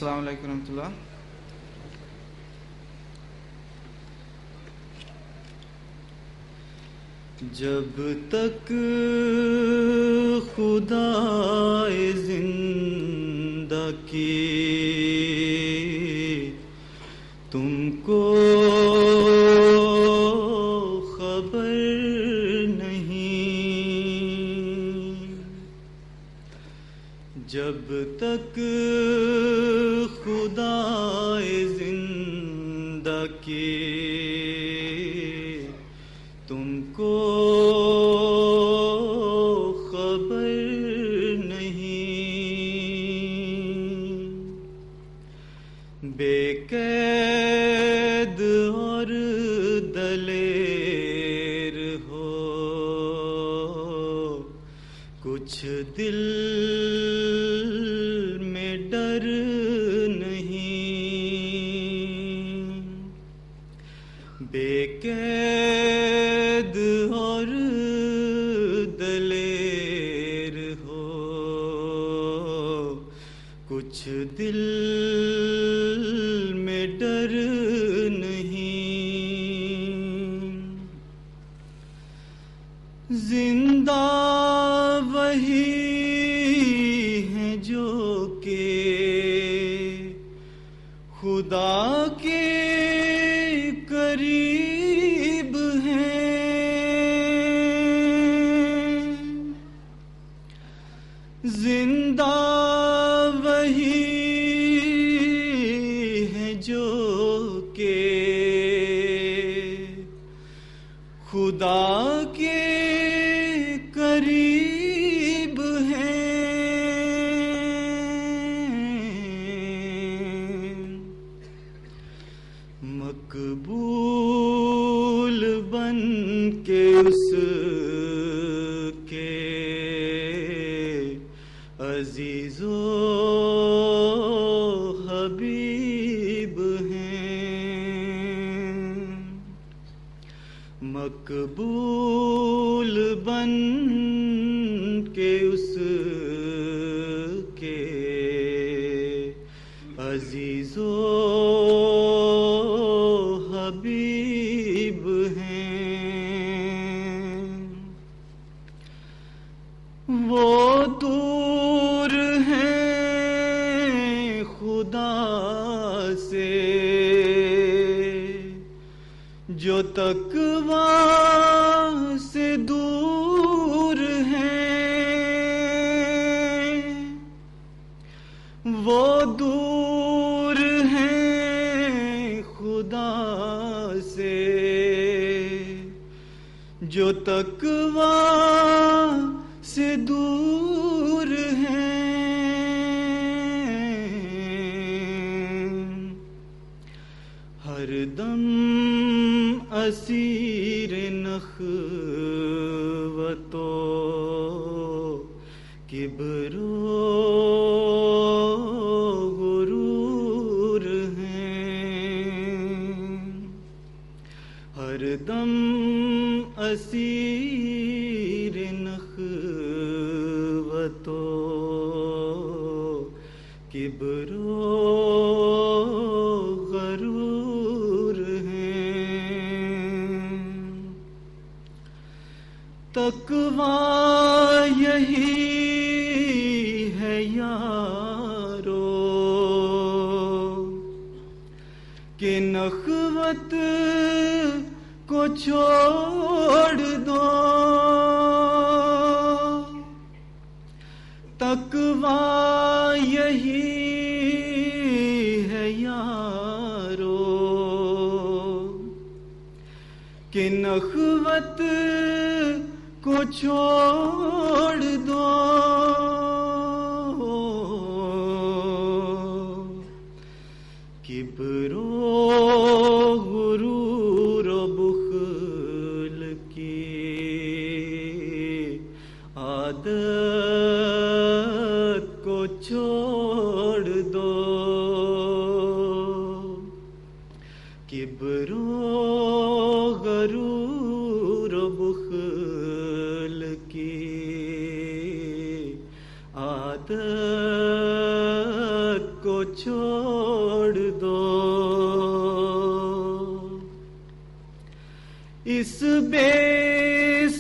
السلام علیکم ورحمۃ اللہ. جب تک خدائے زندہ کی تم کو خبر نہیں، جب تک خدائے زندہ کی تم کو خبر نہیں، بے قید اور دلیر ہو کچھ دل میں ڈر نہیں، بے قید اور دلیر ہو کچھ دل میں ڈر نہیں، زندہ وہی ہیں جو کہ خدا کے قریب ہیں، زندہ وہی ہیں جو کہ خدا کے قریب ہیں، مقبول بن کے اس کے عزیز و حبیب ہیں، مقبول بن کے اس کے عزیز و حبیب ہیں، وہ دور ہیں خدا سے جو تقویٰ سے دور ہیں، وہ دور ہیں خدا سے جو تقویٰ سے دور ہیں، ہر دم اسیر نخوت و کبر و غرور ہیں، ہر دم اسیر نخوت و کبر و غرور ہیں، تقویٰ یہی ہے یارو کہ نخوت کو چھوڑ دو، تقویٰ یہی ہے یارو کہ نخوت کو چھوڑ دو، کبر و غرور و بخل کی عادت کو چھوڑ دو، کبر و غرور و بخل کی کو چھوڑ دو، اس بے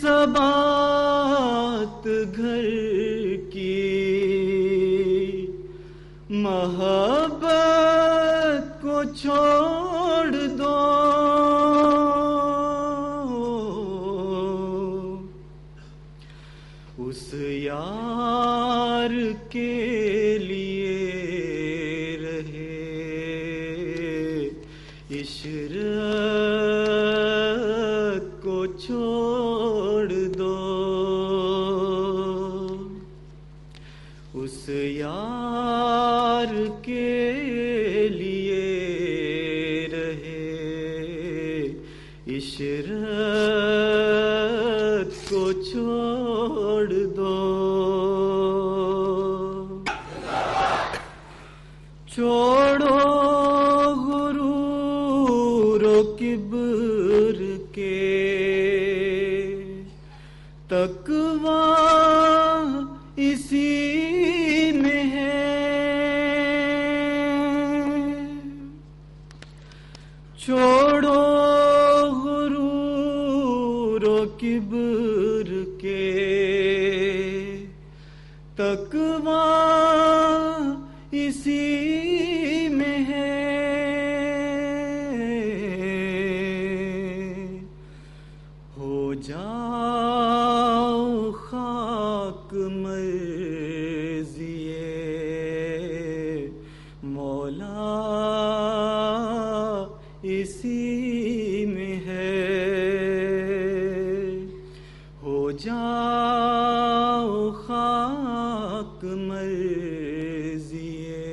ثبات گھر کی محبت کو چھوڑ دو، اس یار کے لیے رہے عشرت کو چھوڑ دو، اس یار کے لیے رہے عشرت کو چھوڑ دو، چھوڑو غرور و کبر کے، تقویٰ اسی میں ہے، چھوڑو غرور و کبر کے، تقویٰ اسی میں ہے، ہو جاؤ خاک مرضیے مولا اسی میں ہے، ہو جاؤ خاک مرضیے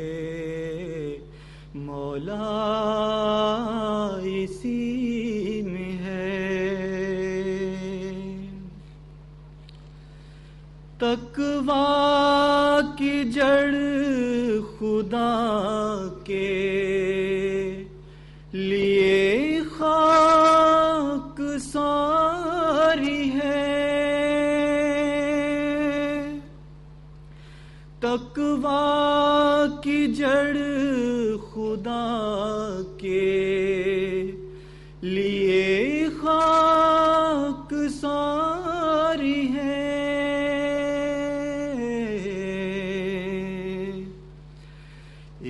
مولا اسی میں ہے، تقویٰ کی جڑ خدا کے لیے خاک ساری ہے، تقویٰ کی جڑ خدا کے لیے خاک ساری ہے،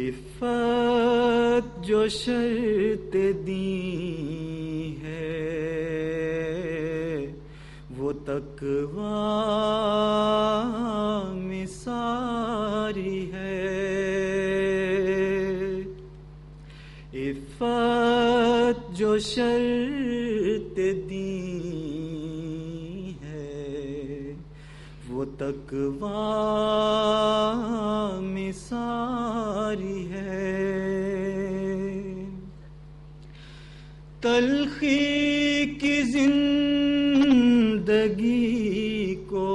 عفت جو شرط دی ہے وہ تقویٰ میں ساری ہے، عفت جو شرط دی ہے وہ تقویٰ میں ساری ہے، تلخی کی زندگی کو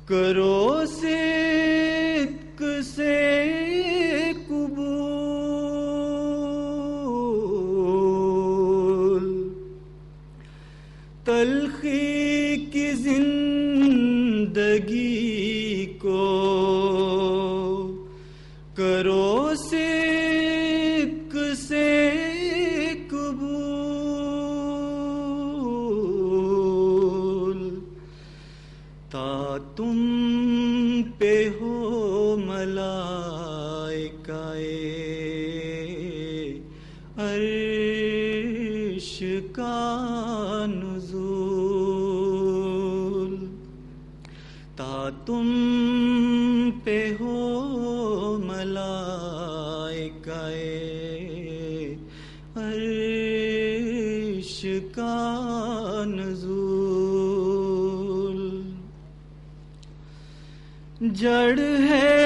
کرو صدق سے قبول، تلخی کی زندگی کو کرو صدق سے قبول، تا تم پہ ہو ملائکہ عرش کا نزول، تا تم پہ ہو ملائکہ عرش کا نزول، جڑ ہے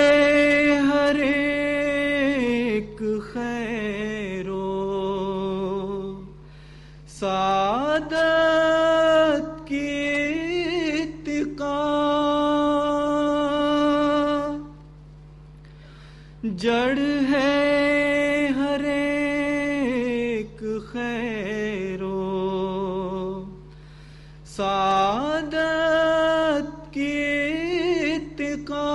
ہر ایک خیر و سعادت کی اتقا، جڑ ہے ہر ایک خیر و سعادت کی اتقا،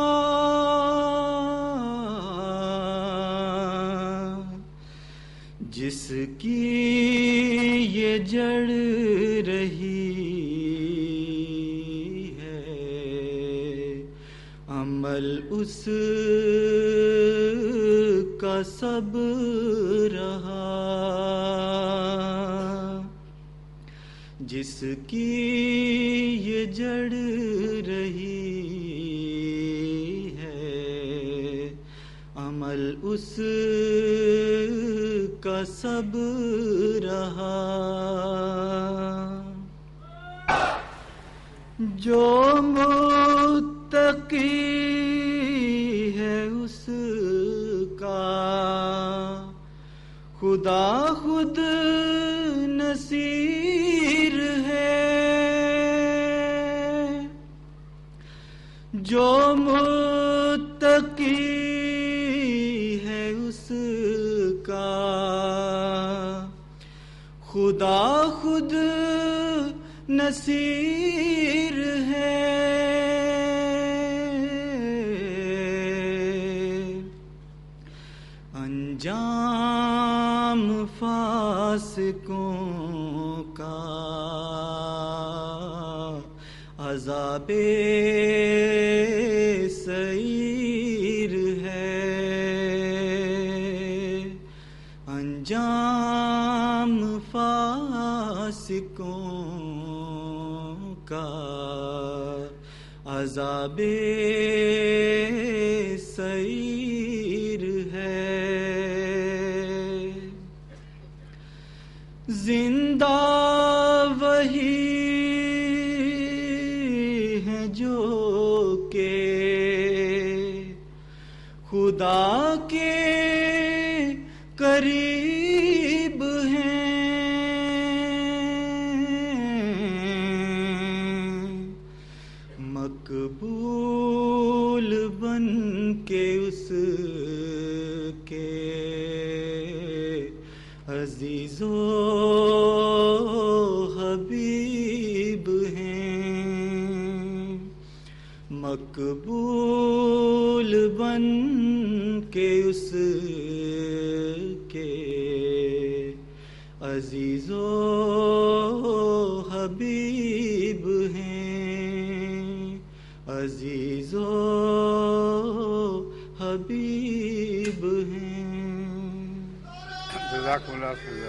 جس کی یہ جڑ رہی ہے عمل اس کا سب رہا، جس کی یہ جڑ رہی ہے عمل اس کا سب رہا، جو متقی ہے اس کا خدا خود نصیر ہے، جو متقی ہے اس کا خدا خود نصیر ہے، انجام فاسقوں کا عذاب سعیر ہے، انجام فاسقوں کا عذاب سعیر ہے، زندہ وہی ہیں جو کہ خدا کے قریب مقبول بن کے اس کے عزیز و حبیب ہیں، مقبول بن کے اس کے عزیز و حبیب ہیں، عزیز و حبیب ہیں۔ جزاک اللہ خیر۔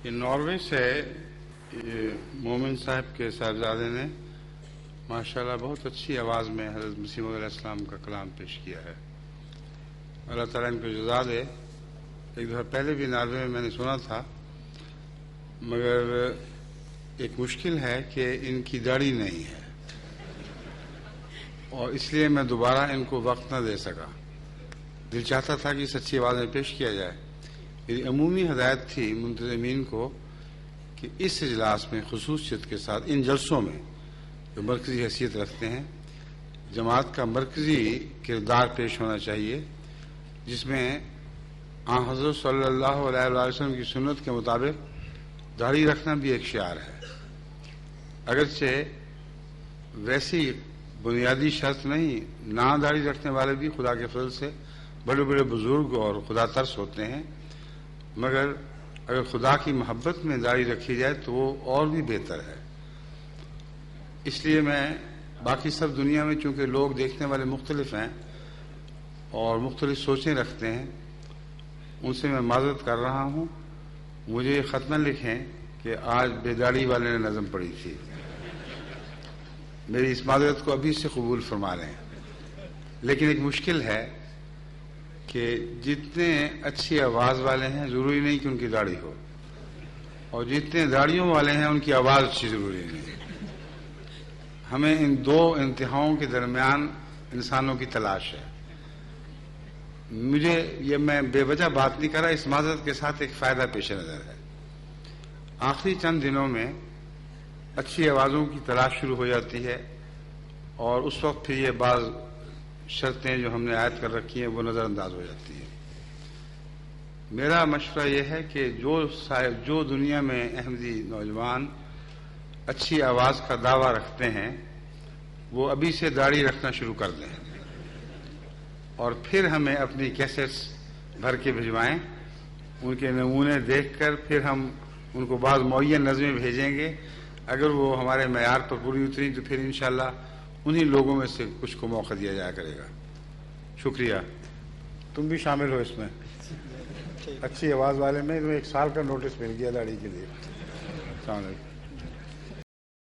یہ ناروے سے مومن صاحب کے صاحبزادے نے ماشاءاللہ بہت اچھی آواز میں حضرت مسیح موعود علیہ السلام کا کلام پیش کیا ہے، اللہ تعالیٰ ان کو جزا دے۔ ایک دفعہ پہلے بھی ناروے میں نے سنا تھا، مگر ایک مشکل ہے کہ ان کی داڑھی نہیں ہے، اور اس لیے میں دوبارہ ان کو وقت نہ دے سکا۔ دل چاہتا تھا کہ سچی آواز میں پیش کیا جائے۔ میری عمومی ہدایت تھی منتظمین کو کہ اس اجلاس میں خصوصیت کے ساتھ ان جلسوں میں جو مرکزی حیثیت رکھتے ہیں جماعت کا مرکزی کردار پیش ہونا چاہیے، جس میں آن حضرت صلی اللہ علیہ وسلم کی سنت کے مطابق داڑھی رکھنا بھی ایک شعار ہے، اگرچہ ویسی بنیادی شرط نہیں، نہ داڑھی رکھنے والے بھی خدا کے فضل سے بڑے بڑے بزرگ اور خدا ترس ہوتے ہیں، مگر اگر خدا کی محبت میں داڑھی رکھی جائے تو وہ اور بھی بہتر ہے۔ اس لیے میں باقی سب دنیا میں چونکہ لوگ دیکھنے والے مختلف ہیں اور مختلف سوچیں رکھتے ہیں، ان سے میں معذرت کر رہا ہوں، مجھے یہ خط نہ لکھیں کہ آج بے داڑھی والے نے نظم پڑھی تھی، میری اس معذرت کو ابھی سے قبول فرما لیں۔ لیکن ایک مشکل ہے کہ جتنے اچھی آواز والے ہیں ضروری نہیں کہ ان کی داڑھی ہو، اور جتنے داڑھیوں والے ہیں ان کی آواز اچھی ضروری نہیں۔ ہمیں ان دو انتہاؤں کے درمیان انسانوں کی تلاش ہے۔ میں بے وجہ بات نہیں کر رہا، اس معذرت کے ساتھ ایک فائدہ پیش نظر ہے۔ آخری چند دنوں میں اچھی آوازوں کی تلاش شروع ہو جاتی ہے، اور اس وقت پھر یہ بعض شرطیں جو ہم نے عائد کر رکھی ہیں وہ نظر انداز ہو جاتی ہیں۔ میرا مشورہ یہ ہے کہ جو دنیا میں احمدی نوجوان اچھی آواز کا دعویٰ رکھتے ہیں وہ ابھی سے داڑھی رکھنا شروع کر دیں، اور پھر ہمیں اپنی کیسٹس بھر کے بھجوائیں، ان کے نمونے دیکھ کر پھر ہم ان کو بعض معین نظمیں بھیجیں گے. اگر وہ ہمارے معیار پر پوری اتری تو پھر انشاءاللہ انہی لوگوں میں سے کچھ کو موقع دیا جایا کرے گا. شکریہ. تم بھی شامل ہو اس میں. اچھی آواز والے میں تمہیں 1 سال کا نوٹس مل گیا داڑھی کے لیے. السلام علیکم.